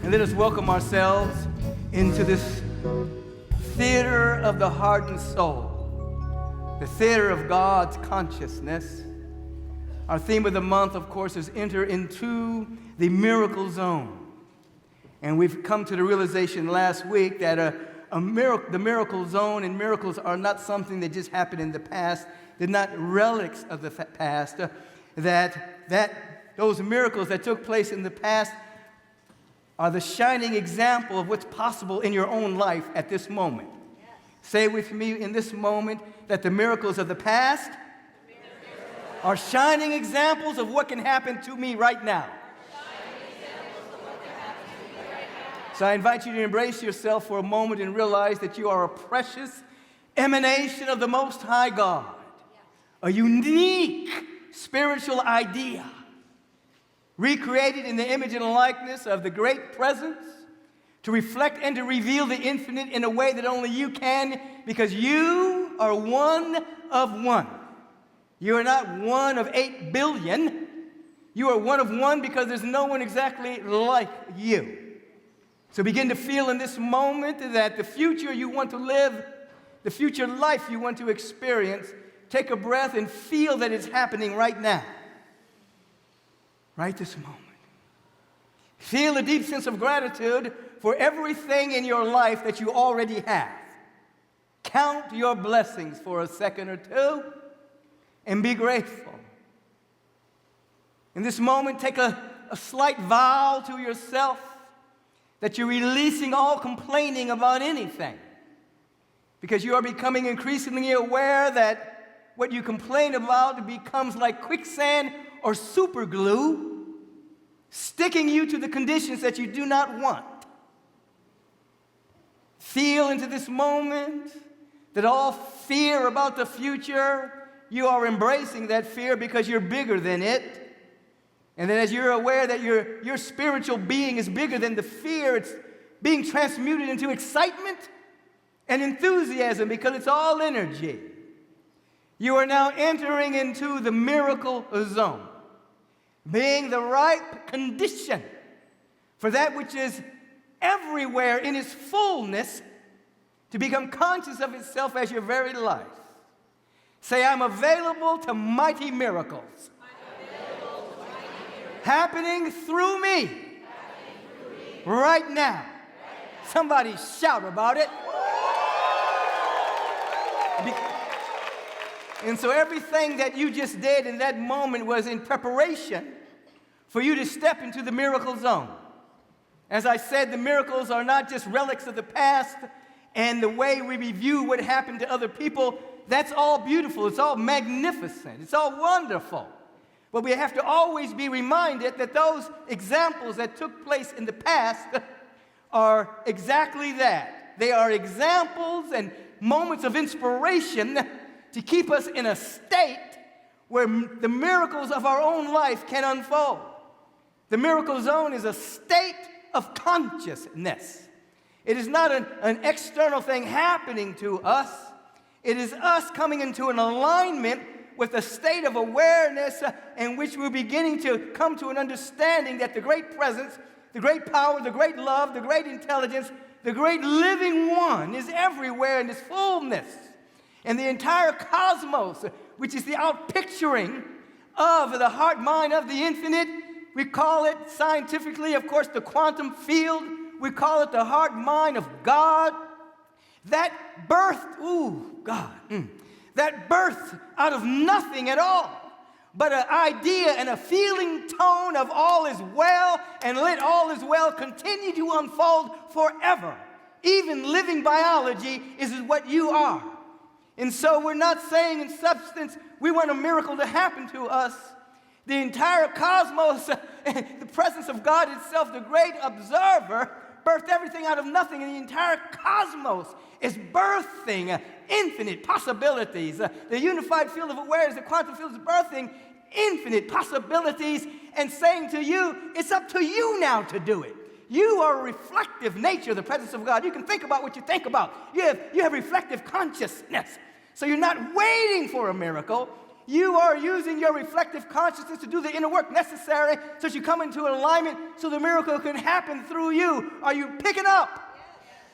And let us welcome ourselves into this theater of the heart and soul, the theater of God's consciousness. Our theme of the month, of course, is enter into the miracle zone. And we've come to the realization last week that the miracle zone and miracles are not something that just happened in the past. They're not relics of the past. Those miracles that took place in the past are the shining example of what's possible in your own life at this moment. Yes. Say with me in this moment that the miracles of the past are shining examples of what can happen to me right now. So I invite you to embrace yourself for a moment and realize that you are a precious emanation of the Most High God, a unique spiritual idea, recreated in the image and likeness of the great presence, to reflect and to reveal the infinite in a way that only you can, because you are one of one. You are not one of 8 billion. You are one of one because there's no one exactly like you. So begin to feel in this moment that the future you want to live, the future life you want to experience, take a breath and feel that it's happening right now. Right this moment. Feel a deep sense of gratitude for everything in your life that you already have. Count your blessings for a second or two and be grateful. In this moment, take a slight vow to yourself that you're releasing all complaining about anything, because you are becoming increasingly aware that what you complain about becomes like quicksand or super glue, sticking you to the conditions that you do not want. Feel into this moment that all fear about the future, you are embracing that fear because you're bigger than it. And then as you're aware that your spiritual being is bigger than the fear, it's being transmuted into excitement and enthusiasm because it's all energy. You are now entering into the miracle zone, being the right condition for that which is everywhere in its fullness to become conscious of itself as your very life. Say, I'm available to mighty miracles. Happening through me right now. Somebody shout about it. And so everything that you just did in that moment was in preparation for you to step into the miracle zone. As I said, the miracles are not just relics of the past, and the way we review what happened to other people, that's all beautiful. It's all magnificent. It's all wonderful. But we have to always be reminded that those examples that took place in the past are exactly that. They are examples and moments of inspiration to keep us in a state where the miracles of our own life can unfold. The miracle zone is a state of consciousness. It is not an external thing happening to us. It is us coming into an alignment with a state of awareness in which we're beginning to come to an understanding that the great presence, the great power, the great love, the great intelligence, the great living one is everywhere in its fullness. And the entire cosmos, which is the outpicturing of the heart mind of the infinite, we call it scientifically, of course, the quantum field. We call it the heart mind of God. That birth out of nothing at all, but an idea and a feeling tone of all is well, and let all is well continue to unfold forever. Even living biology is what you are. And so we're not saying in substance we want a miracle to happen to us. The entire cosmos, the presence of God itself, the great observer, birthed everything out of nothing, and the entire cosmos is birthing infinite possibilities. The unified field of awareness, the quantum field, is birthing infinite possibilities and saying to you, it's up to you now to do it. You are a reflective nature of the presence of God. You can think about what you think about. You have reflective consciousness. So you're not waiting for a miracle. You are using your reflective consciousness to do the inner work necessary so that you come into alignment so the miracle can happen through you. Are you picking up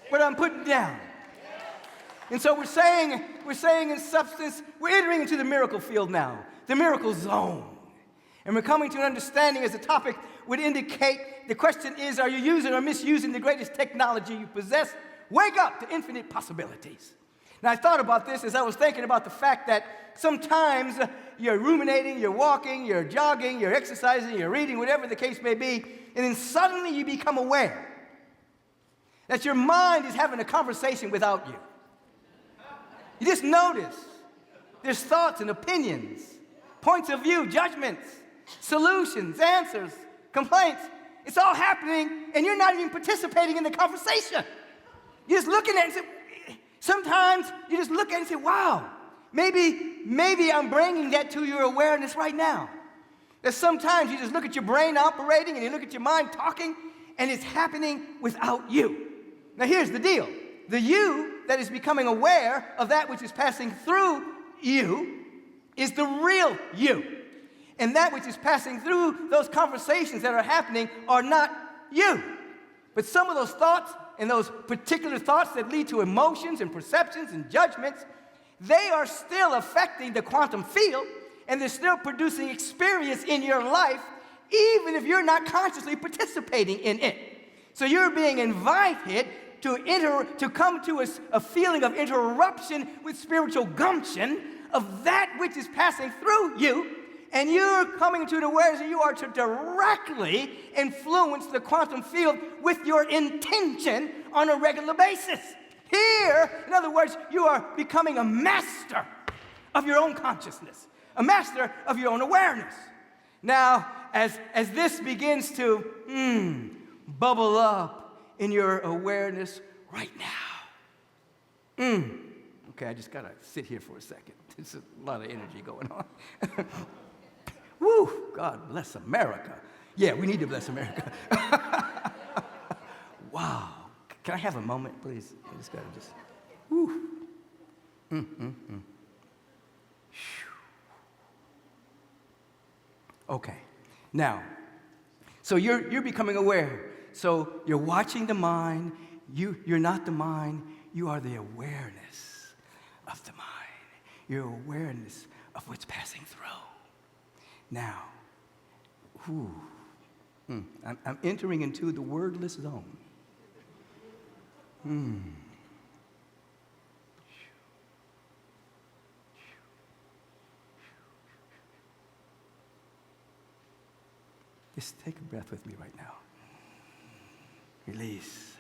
what I'm putting down? And so we're saying in substance, we're entering into the miracle field now, the miracle zone. And we're coming to an understanding, as the topic would indicate. The question is, are you using or misusing the greatest technology you possess? Wake up to infinite possibilities. Now, I thought about this as I was thinking about the fact that sometimes you're ruminating, you're walking, you're jogging, you're exercising, you're reading, whatever the case may be, and then suddenly you become aware that your mind is having a conversation without you. You just notice there's thoughts and opinions, points of view, judgments, solutions, answers, complaints. It's all happening, and you're not even participating in the conversation. You're just looking at it and say, sometimes you just look at it and say, wow, maybe I'm bringing that to your awareness right now. That sometimes you just look at your brain operating and you look at your mind talking, and it's happening without you. Now here's the deal. The you that is becoming aware of that which is passing through you is the real you. And that which is passing through those conversations that are happening are not you. But some of those thoughts and those particular thoughts that lead to emotions and perceptions and judgments, they are still affecting the quantum field, and they're still producing experience in your life, even if you're not consciously participating in it. So you're being invited to come to a feeling of interruption with spiritual gumption of that which is passing through you, and you're coming to the awareness that you are to directly influence the quantum field with your intention on a regular basis. Here, in other words, you are becoming a master of your own consciousness, a master of your own awareness. Now, as this begins to bubble up in your awareness right now. Okay, I just got to sit here for a second. There's a lot of energy going on. Woo, God bless America. Yeah, we need to bless America. Wow. Can I have a moment, please? I just got to just, woo. Okay. Now, so you're becoming aware. So you're watching the mind. You're not the mind. You are the awareness of the mind. Your awareness of what's passing through. Now, I'm entering into the wordless zone. Just take a breath with me right now. Release.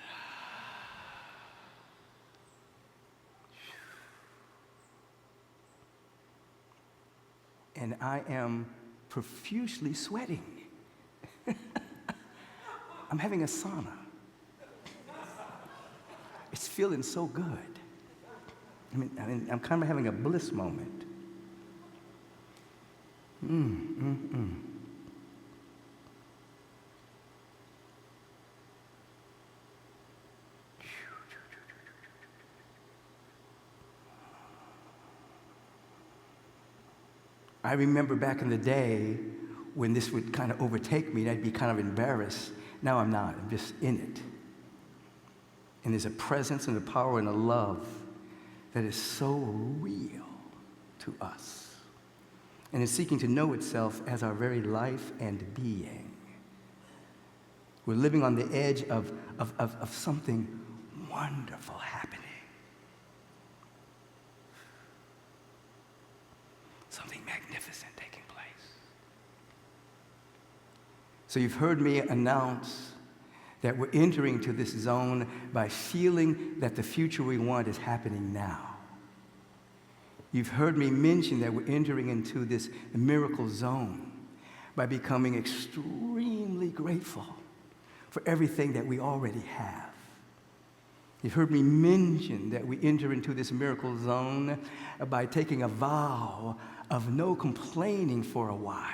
And I am profusely sweating. I'm having a sauna. It's feeling so good. I mean, I'm kind of having a bliss moment. I remember back in the day when this would kind of overtake me and I'd be kind of embarrassed. Now I'm not. I'm just in it. And there's a presence and a power and a love that is so real to us. And is seeking to know itself as our very life and being. We're living on the edge of something wonderful happening. Something magnificent taking place. So you've heard me announce that we're entering to this zone by feeling that the future we want is happening now. You've heard me mention that we're entering into this miracle zone by becoming extremely grateful for everything that we already have. You've heard me mention that we enter into this miracle zone by taking a vow of no complaining for a while.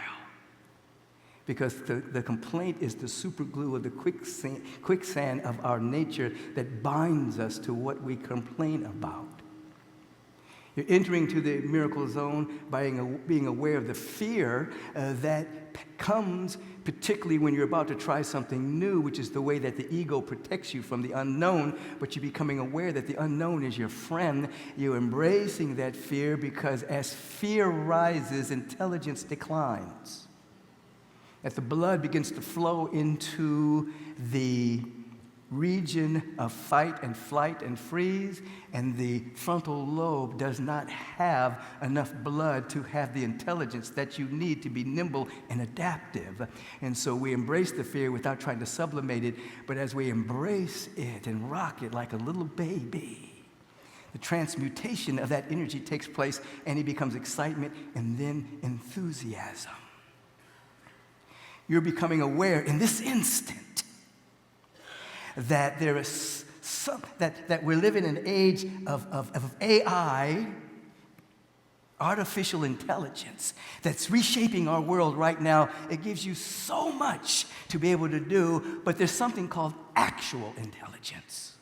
Because the complaint is the super glue of the quicksand of our nature that binds us to what we complain about. You're entering to the miracle zone by being aware of the fear that comes particularly when you're about to try something new, which is the way that the ego protects you from the unknown, but you're becoming aware that the unknown is your friend. You're embracing that fear because as fear rises, intelligence declines. As the blood begins to flow into the region of fight and flight and freeze, and the frontal lobe does not have enough blood to have the intelligence that you need to be nimble and adaptive. And so we embrace the fear without trying to sublimate it, but as we embrace it and rock it like a little baby, the transmutation of that energy takes place, and it becomes excitement and then enthusiasm. You're becoming aware in this instant that there is that we're living in an age of AI, artificial intelligence, that's reshaping our world right now. It gives you so much to be able to do, but there's something called actual intelligence.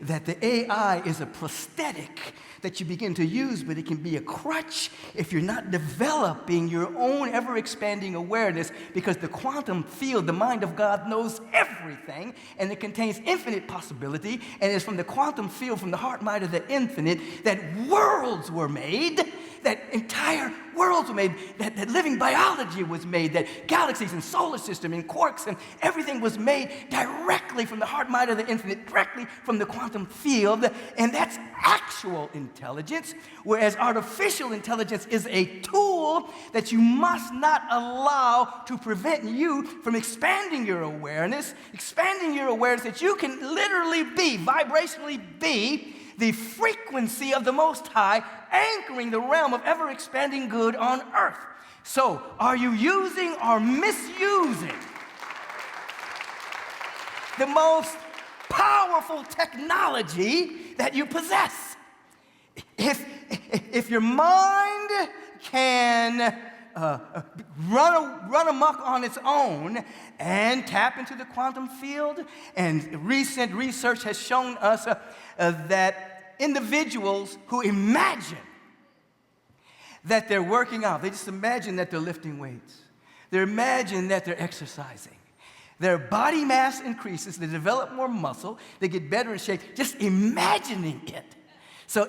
That the AI is a prosthetic that you begin to use, but it can be a crutch if you're not developing your own ever-expanding awareness, because the quantum field, the mind of God, knows everything, and it contains infinite possibility, and it's from the quantum field, from the heart mind of the infinite, that worlds were made, that entire worlds were made, that living biology was made, that galaxies and solar system and quarks and everything was made directly from the heart mind of the infinite, directly from the quantum field, and that's actual intelligence, whereas artificial intelligence is a tool that you must not allow to prevent you from expanding your awareness that you can literally be, vibrationally be, the frequency of the Most High, anchoring the realm of ever-expanding good on earth. So, are you using or misusing the most powerful technology that you possess? If your mind can run amok on its own and tap into the quantum field, and recent research has shown us that individuals who imagine that they're working out, they just imagine that they're lifting weights, they imagine that they're exercising, their body mass increases, they develop more muscle, they get better in shape, just imagining it. So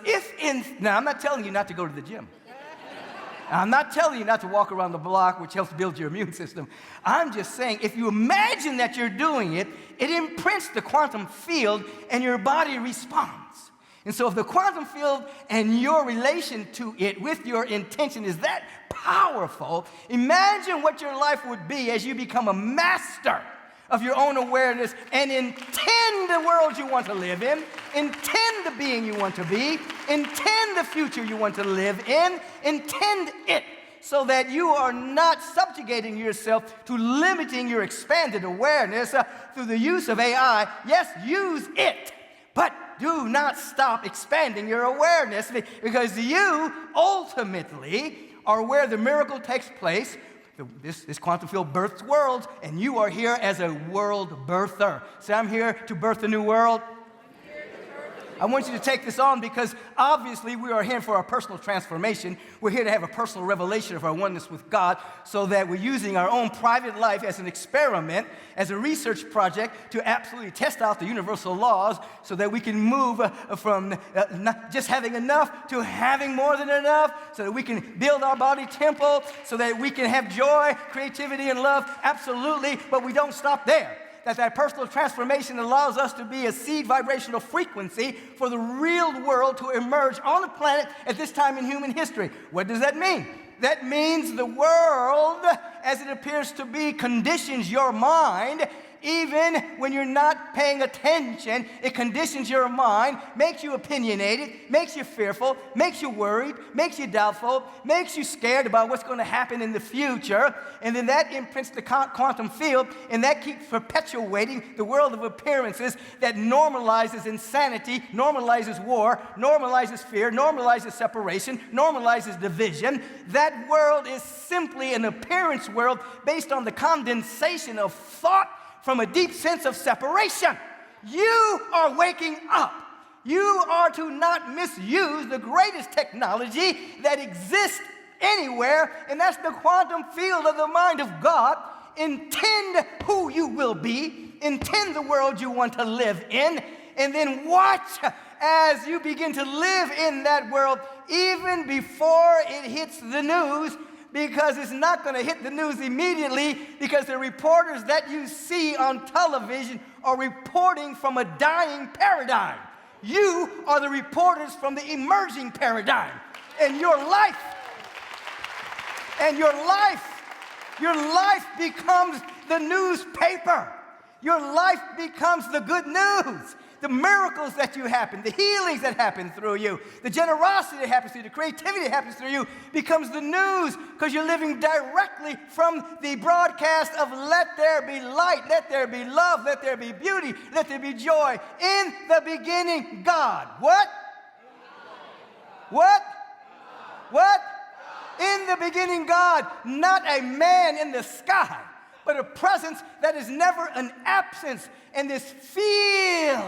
now I'm not telling you not to go to the gym. I'm not telling you not to walk around the block, which helps build your immune system. I'm just saying, if you imagine that you're doing it, it imprints the quantum field and your body responds. And so if the quantum field and your relation to it with your intention is that powerful, imagine what your life would be as you become a master of your own awareness and intend the world you want to live in, intend the being you want to be, intend the future you want to live in, intend it, so that you are not subjugating yourself to limiting your expanded awareness through the use of AI. Yes, use it, but do not stop expanding your awareness, because you ultimately are where the miracle takes place. This quantum field births worlds, and you are here as a world birther. Say, I'm here to birth a new world. I want you to take this on, because obviously we are here for our personal transformation. We're here to have a personal revelation of our oneness with God, so that we're using our own private life as an experiment, as a research project to absolutely test out the universal laws, so that we can move from not just having enough to having more than enough, so that we can build our body temple, so that we can have joy, creativity, and love, absolutely, but we don't stop there. That personal transformation allows us to be a seed vibrational frequency for the real world to emerge on the planet at this time in human history. What does that mean? That means the world, as it appears to be, conditions your mind. Even when you're not paying attention, it conditions your mind, makes you opinionated, makes you fearful, makes you worried, makes you doubtful, makes you scared about what's going to happen in the future. And then that imprints the quantum field, and that keeps perpetuating the world of appearances that normalizes insanity, normalizes war, normalizes fear, normalizes separation, normalizes division. That world is simply an appearance world based on the condensation of thought from a deep sense of separation. You are waking up. You are to not misuse the greatest technology that exists anywhere, and that's the quantum field of the mind of God. Intend who you will be, intend the world you want to live in, and then watch as you begin to live in that world even before it hits the news, because it's not going to hit the news immediately, because the reporters that you see on television are reporting from a dying paradigm. You are the reporters from the emerging paradigm. And your life becomes the newspaper. Your life becomes the good news. The miracles that you happen, the healings that happen through you, the generosity that happens through you, the creativity that happens through you becomes the news, because you're living directly from the broadcast of let there be light, let there be love, let there be beauty, let there be joy. In the beginning, God. What? What? What? In the beginning, God, not a man in the sky, but a presence that is never an absence. And this field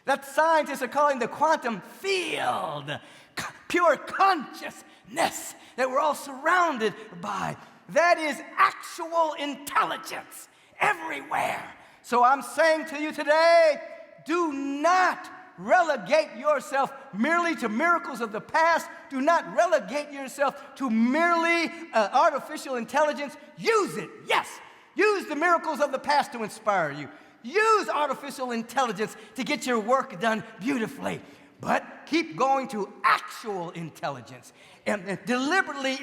that scientists are calling the quantum field, pure consciousness that we're all surrounded by, that is actual intelligence everywhere. So I'm saying to you today, do not relegate yourself merely to miracles of the past. Do not relegate yourself to merely artificial intelligence. Use it, yes. Use the miracles of the past to inspire you. Use artificial intelligence to get your work done beautifully. But keep going to actual intelligence and deliberately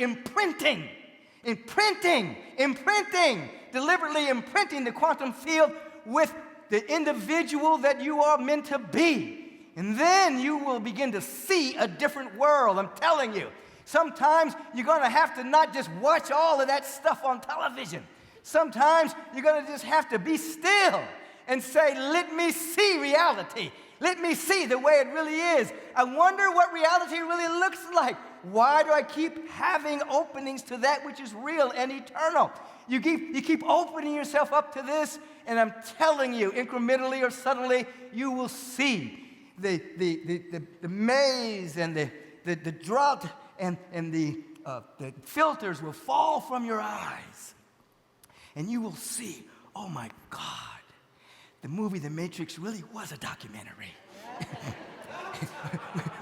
deliberately imprinting the quantum field with the individual that you are meant to be. And then you will begin to see a different world. I'm telling you, sometimes you're going to have to not just watch all of that stuff on television. Sometimes you're going to just have to be still and say, let me see reality. Let me see the way it really is. I wonder what reality really looks like. Why do I keep having openings to that which is real and eternal? You keep opening yourself up to this, and I'm telling you, incrementally or suddenly, you will see the maze and the drought and the filters will fall from your eyes. And you will see, oh my God, the movie The Matrix really was a documentary.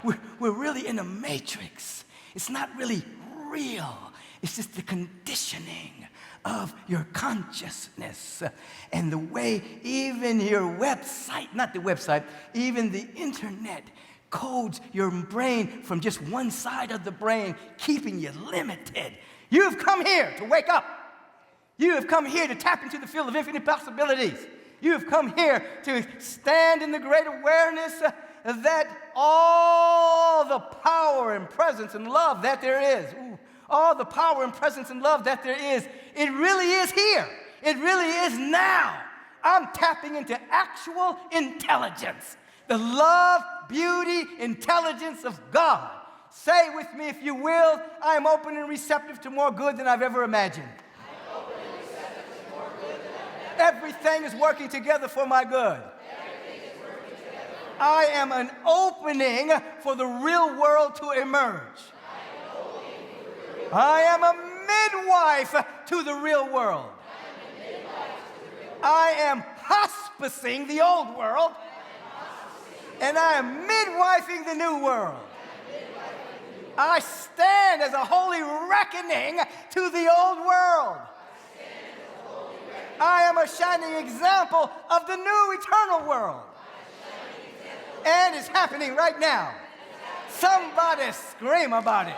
We're really in a matrix. It's not really real. It's just the conditioning of your consciousness. And the way even your website, not the website, even the internet codes your brain from just one side of the brain, keeping you limited. You've come here to wake up. You have come here to tap into the field of infinite possibilities. You have come here to stand in the great awareness that all the power and presence and love that there is, all the power and presence and love that there is, it really is here. It really is now. I'm tapping into actual intelligence, the love, beauty, intelligence of God. Say with me, if you will, I am open and receptive to more good than I've ever imagined. Everything is working together for my good. I am an opening for the real world to emerge. I am a midwife to the real world. I am hospicing the old world, and I am midwifing the new world. I stand as a holy reckoning to the old world. I am a shining example of the new eternal world. And it's happening right now. Somebody scream about it.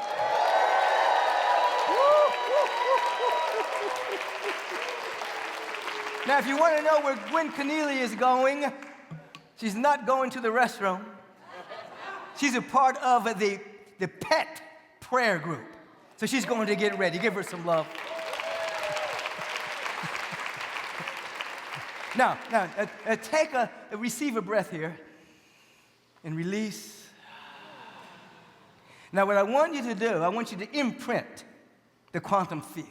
Now, if you want to know where Gwen Keneally is going, she's not going to the restroom. She's a part of the pet prayer group. So she's going to get ready. Give her some love. Now, receive a breath here and release. Now, what I want you to do, I want you to imprint the quantum field.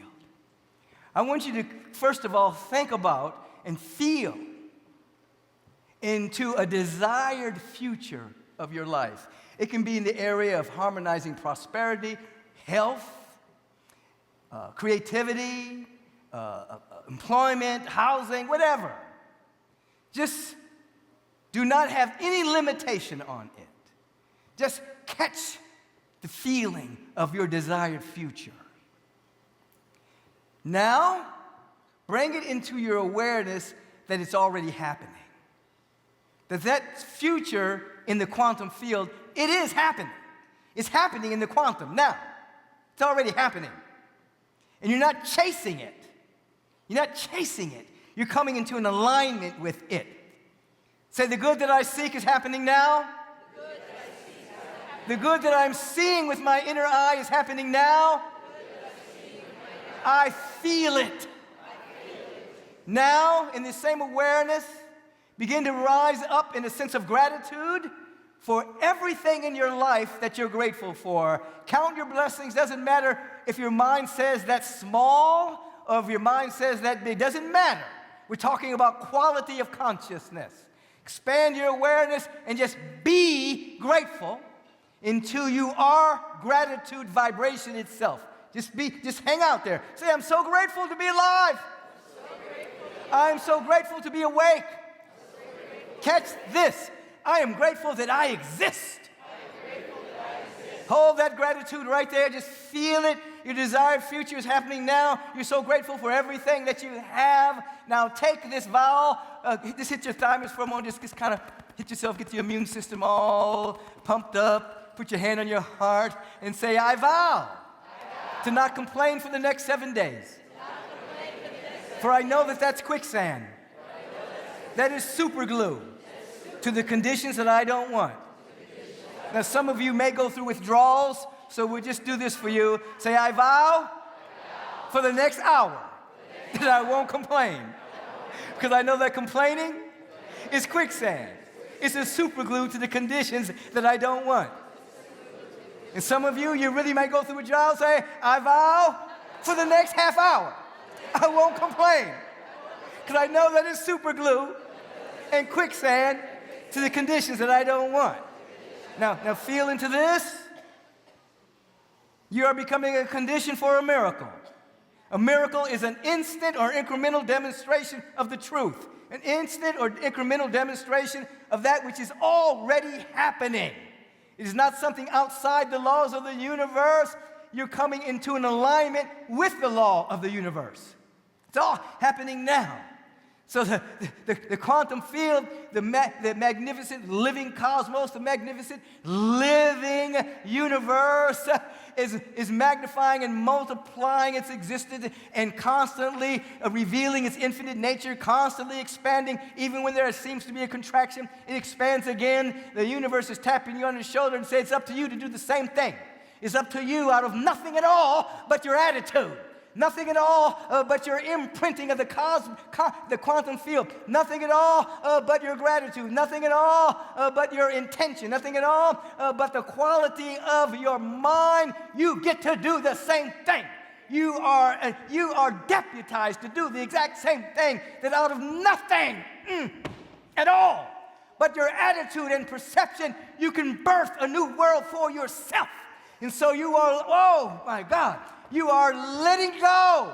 I want you to, first of all, think about and feel into a desired future of your life. It can be in the area of harmonizing prosperity, health, creativity, employment, housing, whatever. Just do not have any limitation on it. Just catch the feeling of your desired future. Now, bring it into your awareness that it's already happening. That future in the quantum field, it is happening. It's happening in the quantum now. It's already happening. And you're not chasing it. You're not chasing it. You're coming into an alignment with it. Say, the good that I seek is happening now. The good that I'm seeing with my inner eye is happening now. I feel it. Now, in the same awareness, begin to rise up in a sense of gratitude for everything in your life that you're grateful for. Count your blessings. Doesn't matter if your mind says that's small or if your mind says that big. Doesn't matter. We're talking about quality of consciousness. Expand your awareness and just be grateful until you are gratitude vibration itself. Just hang out there. Say, I'm so grateful to be alive. I'm so grateful to be awake. Catch this. I am grateful that I exist. Hold that gratitude right there. Just feel it. Your desired future is happening now. You're so grateful for everything that you have. Now take this vow. Just hit your thymus for a moment. Just kind of hit yourself. Get your immune system all pumped up. Put your hand on your heart and say, I vow to not complain for the next 7 days. For I know that that's quicksand. That is super glue to the conditions that I don't want. Now, some of you may go through withdrawals, so we'll just do this for you. Say, I vow for the next hour that I won't complain. Because I know that complaining is quicksand. It's a super glue to the conditions that I don't want. And some of you really might go through withdrawal. Say, I vow for the next half hour I won't complain. Because I know that it's super glue and quicksand to the conditions that I don't want. Now feel into this. You are becoming a condition for a miracle. A miracle is an instant or incremental demonstration of the truth. An instant or incremental demonstration of that which is already happening. It is not something outside the laws of the universe. You're coming into an alignment with the law of the universe. It's all happening now. So the quantum field, the magnificent living cosmos, the magnificent living universe is magnifying and multiplying its existence and constantly revealing its infinite nature, constantly expanding. Even when there seems to be a contraction, it expands again. The universe is tapping you on the shoulder and saying, it's up to you to do the same thing. It's up to you out of nothing at all but your attitude. Nothing at all but your imprinting of the quantum field. Nothing at all but your gratitude. Nothing at all but your intention. Nothing at all but the quality of your mind. You get to do the same thing. You are deputized to do the exact same thing, that out of nothing at all but your attitude and perception, you can birth a new world for yourself. And so you are, oh my God, you are letting go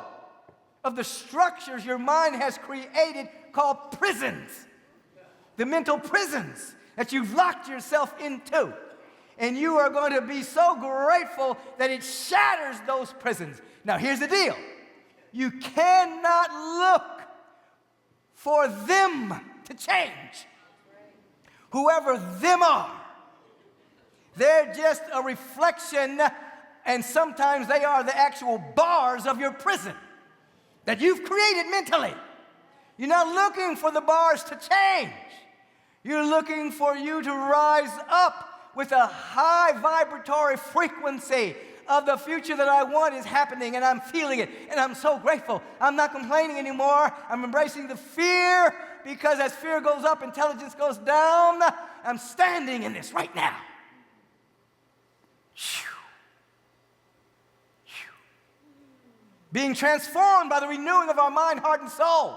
of the structures your mind has created called prisons, the mental prisons that you've locked yourself into. And you are going to be so grateful that it shatters those prisons. Now, here's the deal. You cannot look for them to change. Whoever them are, they're just a reflection, and sometimes they are the actual bars of your prison that you've created mentally. You're not looking for the bars to change. You're looking for you to rise up with a high vibratory frequency of the future that I want is happening, and I'm feeling it, and I'm so grateful. I'm not complaining anymore. I'm embracing the fear, because as fear goes up, intelligence goes down. I'm standing in this right now. Being transformed by the renewing of our mind, heart, and soul.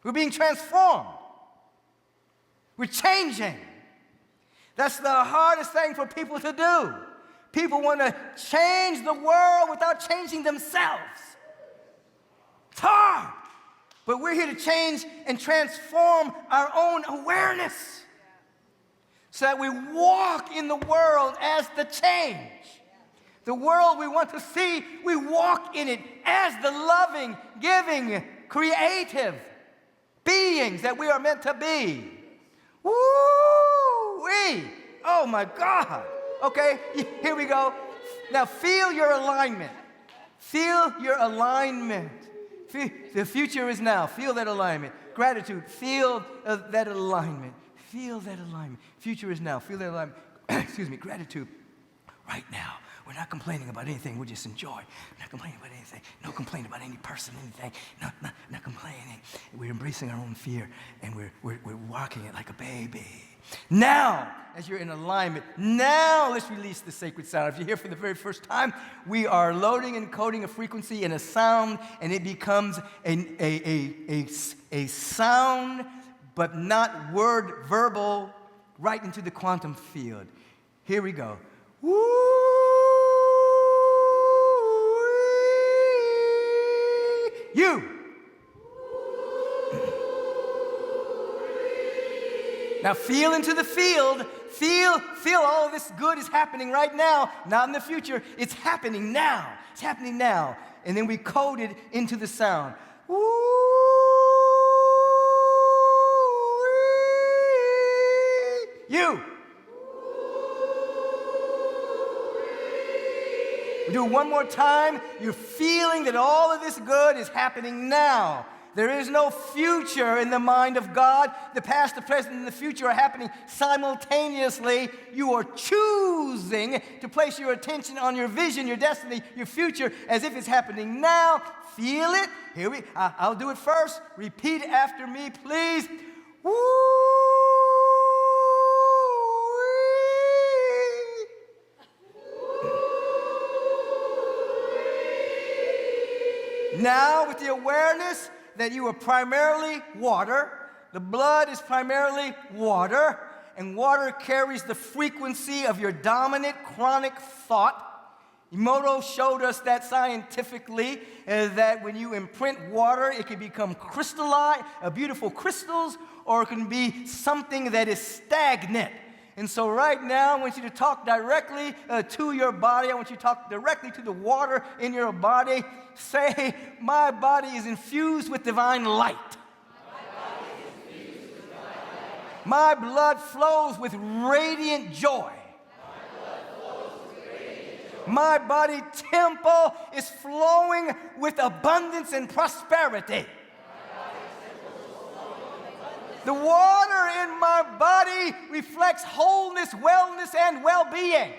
We're being transformed. We're changing. That's the hardest thing for people to do. People want to change the world without changing themselves. It's hard. But we're here to change and transform our own awareness so that we walk in the world as the change. The world we want to see, we walk in it as the loving, giving, creative beings that we are meant to be. Woo-wee! Oh my God. Okay, here we go. Now feel your alignment. Feel your alignment. The future is now. Feel that alignment. Gratitude. Feel that alignment. Feel that alignment. Future is now. Feel that alignment. Excuse me. Gratitude. Right now. We're not complaining about anything. We're just enjoying. We're not complaining about anything. No complaint about any person, anything. Not complaining. We're embracing our own fear, and we're walking it like a baby. Now, as you're in alignment, now let's release the sacred sound. If you're here for the very first time, we are loading and coding a frequency in a sound, and it becomes a sound, but not verbal, right into the quantum field. Here we go. Woo! You. Now feel into the field. Feel all of this good is happening right now, not in the future. It's happening now. It's happening now. And then we code it into the sound. Woo! You. We do it one more time. You're feeling that all of this good is happening now. There is no future in the mind of God. The past, the present, and the future are happening simultaneously. You are choosing to place your attention on your vision, your destiny, your future, as if it's happening now. Feel it. I'll do it first. Repeat after me, please. Woo! Now, with the awareness that you are primarily water, the blood is primarily water, and water carries the frequency of your dominant chronic thought. Emoto showed us that scientifically, that when you imprint water, it can become crystalline, beautiful crystals, or it can be something that is stagnant. And so right now, I want you to talk directly to your body. I want you to talk directly to the water in your body. Say, my body is infused with divine light. My blood flows with radiant joy. My body temple is flowing with abundance and prosperity. The water in my body reflects wholeness, wellness, and well-being.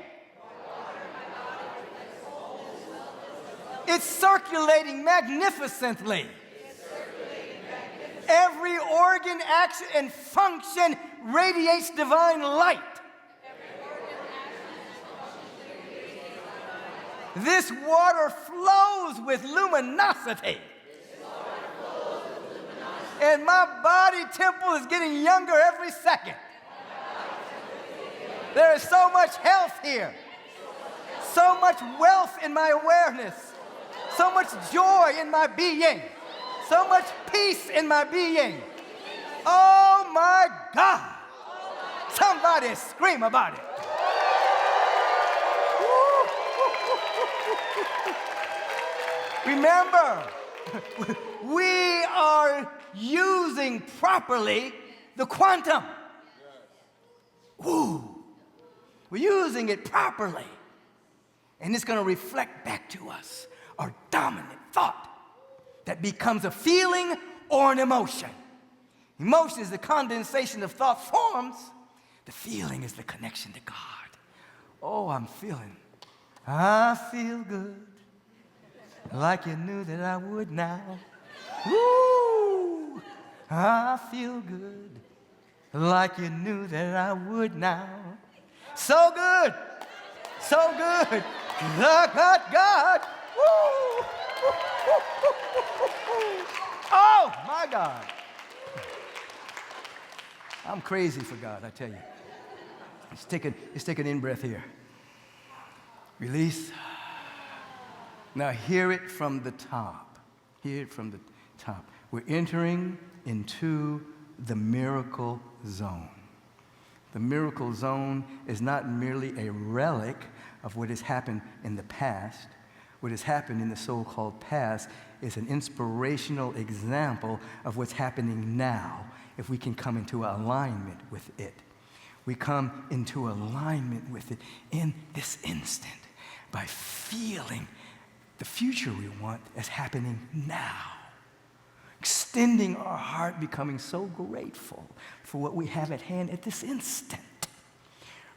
It's circulating magnificently. Every organ, action, and function radiates divine light. This water flows with luminosity. And my body temple is getting younger every second. There is so much health here. So much wealth in my awareness. So much joy in my being. So much peace in my being. Oh my God. Somebody scream about it. Remember, we are using properly the quantum. Woo. We're using it properly. And it's going to reflect back to us our dominant thought that becomes a feeling or an emotion. Emotion is the condensation of thought forms. The feeling is the connection to God. Oh, I feel good, like you knew that I would now. Woo! I feel good, like you knew that I would now. So good, so good. God. Woo! Oh, my God. I'm crazy for God, I tell you. Let's take an in-breath here. Release. Now hear it from the top. Hear it from the top. We're entering into the miracle zone. The miracle zone is not merely a relic of what has happened in the past. What has happened in the so-called past is an inspirational example of what's happening now if we can come into alignment with it. We come into alignment with it in this instant by feeling the future we want as happening now. Extending our heart, becoming so grateful for what we have at hand at this instant.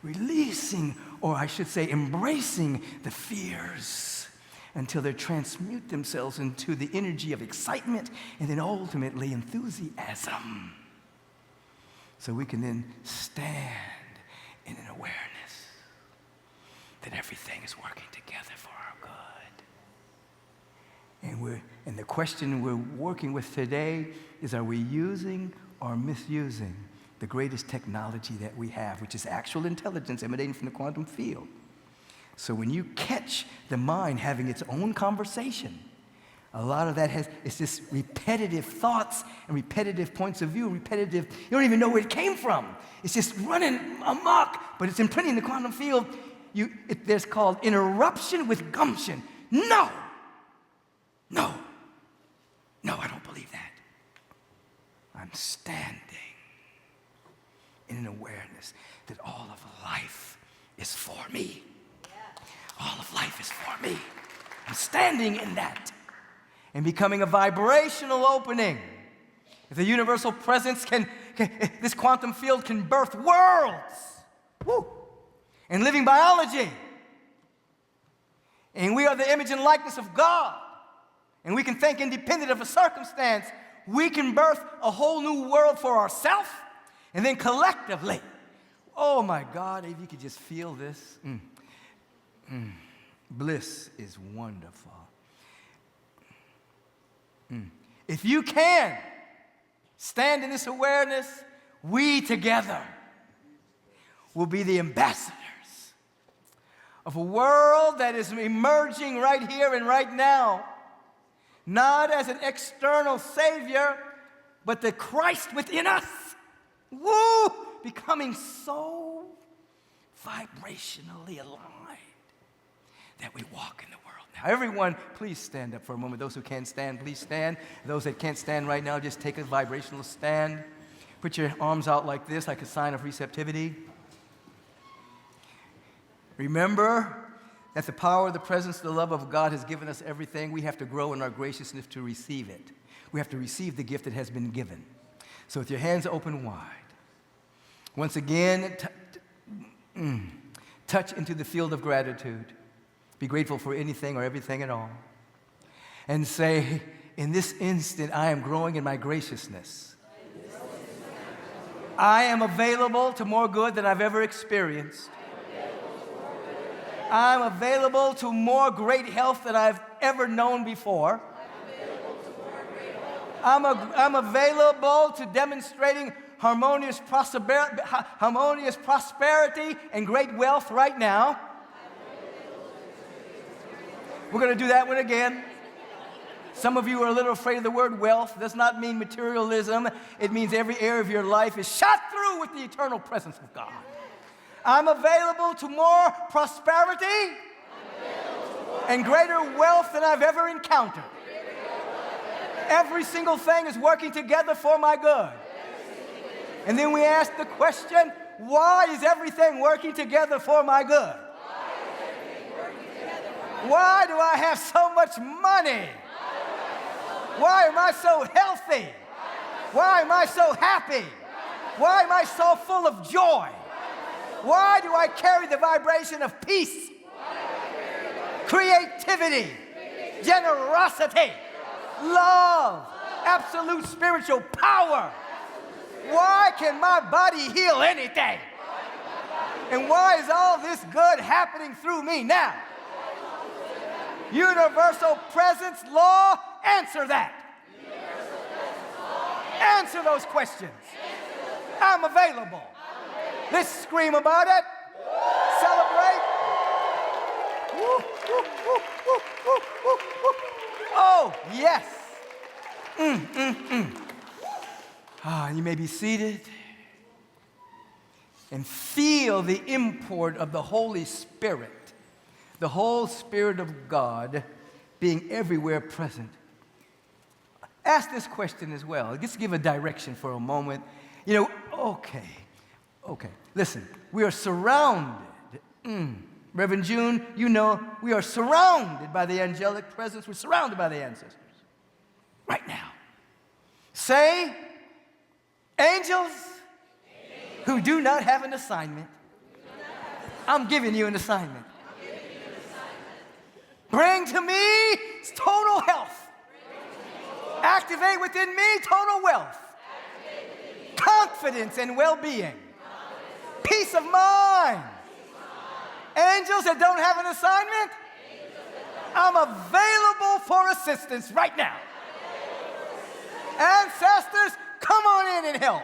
Releasing, or I should say embracing the fears until they transmute themselves into the energy of excitement and then ultimately enthusiasm. So we can then stand in an awareness that everything is working together for our good. And the question we're working with today is, are we using or misusing the greatest technology that we have, which is actual intelligence emanating from the quantum field? So when you catch the mind having its own conversation, a lot of that it's just repetitive thoughts and repetitive points of view, you don't even know where it came from. It's just running amok, but it's imprinting the quantum field. There's called interruption with gumption. No, I don't believe that. I'm standing in an awareness that all of life is for me. All of life is for me. I'm standing in that and becoming a vibrational opening. If the universal presence this quantum field can birth worlds. Woo! And living biology. And we are the image and likeness of God. And we can think independent of a circumstance. We can birth a whole new world for ourselves and then collectively. Oh my God, if you could just feel this. Bliss is wonderful. If you can stand in this awareness, we together will be the ambassadors of a world that is emerging right here and right now, not as an external savior, but the Christ within us. Woo! Becoming so vibrationally aligned that we walk in the world now. Everyone, please stand up for a moment. Those who can't stand, please stand. Those that can't stand right now, just take a vibrational stand. Put your arms out like this, like a sign of receptivity. Remember that the power, the presence, the love of God has given us everything. We have to grow in our graciousness to receive it. We have to receive the gift that has been given. So with your hands open wide, once again, touch into the field of gratitude. Be grateful for anything or everything at all. And say, in this instant, I am growing in my graciousness. I am available to more good than I've ever experienced. I'm available to more great health than I've ever known before. I'm available to demonstrating harmonious prosperity and great wealth right now. We're going to do that one again. Some of you are a little afraid of the word wealth. It does not mean materialism. It means every area of your life is shot through with the eternal presence of God. I'm available to more prosperity and greater wealth than I've ever encountered. Every single thing is working together for my good. And then we ask the question, why is everything working together for my good? Why do I have so much money? Why am I so healthy? Why am I so happy? Why am I so full of joy? Why do I carry the vibration of peace, creativity, generosity, love, absolute spiritual power? Why can my body heal anything? And why is all this good happening through me now? Universal presence law, answer that. Answer those questions. I'm available. Let's scream about it. Celebrate. Woo, woo, woo, woo, woo, woo, woo. Oh, yes. You may be seated and feel the import of the Holy Spirit, the whole Spirit of God being everywhere present. Ask this question as well. Just give a direction for a moment. Okay. Listen, we are surrounded. Reverend June, we are surrounded by the angelic presence. We're surrounded by the ancestors right now. Say, angels who do not have an assignment. I'm giving you an assignment. Bring to me total health. Activate within me total wealth. Confidence and well-being. Peace of mind. Angels that don't have an assignment, I'm available for assistance right now. Ancestors, come on in and help.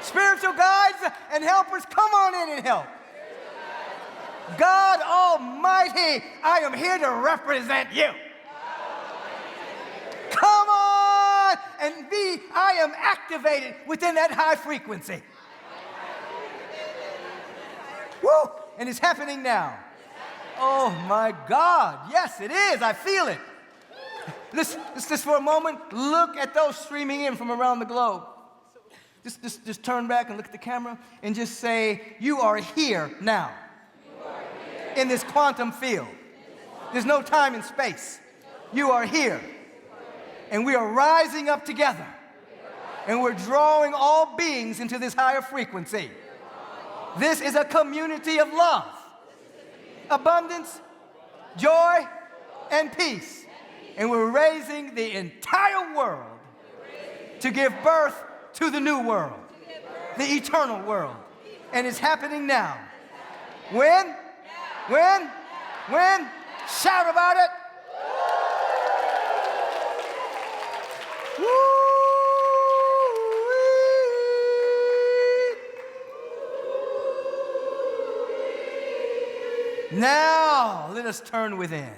Spiritual guides and helpers, come on in and help. God Almighty, I am here to represent you. Come on and I am activated within that high frequency. Woo! And it's happening now. Oh my God. Yes, it is. I feel it. Let's just for a moment look at those streaming in from around the globe. Just turn back and look at the camera and just say, you are here now. In this quantum field. There's no time and space. You are here. And we are rising up together. And we're drawing all beings into this higher frequency. This is a community of love, abundance, joy, and peace. And we're raising the entire world to give birth to the new world, the eternal world. And it's happening now. When? Shout about it. Woo! Now, let us turn within.